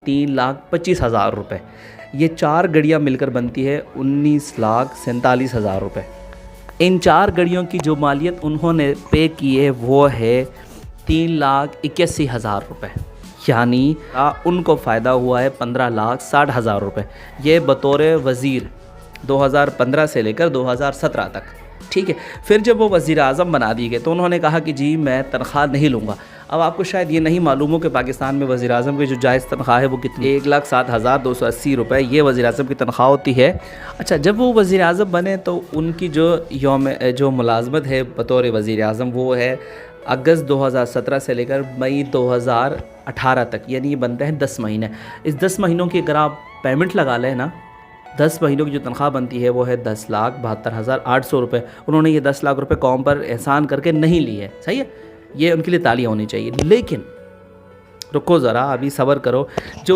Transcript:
3,25,000 روپے. یہ 4 گڑیاں مل کر بنتی ہے 19,47,000 روپے. ان 4 گڑیوں کی جو مالیت انہوں نے پے کی ہے وہ ہے 3,81,000 روپے. یعنی ان کو فائدہ ہوا ہے 15,60,000 روپے. یہ بطور وزیر 2015 سے لے کر 2017 تک. ٹھیک ہے. پھر جب وہ وزیر اعظم بنا دیے گئے تو انہوں نے کہا کہ جی میں تنخواہ نہیں لوں گا. اب آپ کو شاید یہ نہیں معلوم ہو کہ پاکستان میں وزیر اعظم کی جو جائز تنخواہ ہے وہ کتنی 1,07,280 روپے. یہ وزیر اعظم کی تنخواہ ہوتی ہے. اچھا جب وہ وزیر اعظم بنے تو ان کی جو ملازمت ہے بطور وزیر اعظم وہ ہے اگست 2017 سے لے کر مئی 2018 تک. یعنی یہ بنتے ہیں 10 مہینے. اس 10 مہینوں کی اگر آپ پیمنٹ لگا لیں نا 10 مہینوں کی جو تنخواہ بنتی ہے وہ ہے 10,72,800 روپے. انہوں نے یہ 10 لاکھ روپے قوم پر احسان کر کے نہیں لی ہے. صحیح ہے. یہ ان کے لیے تالیاں ہونی چاہیے. لیکن رکو ذرا ابھی صبر کرو. جو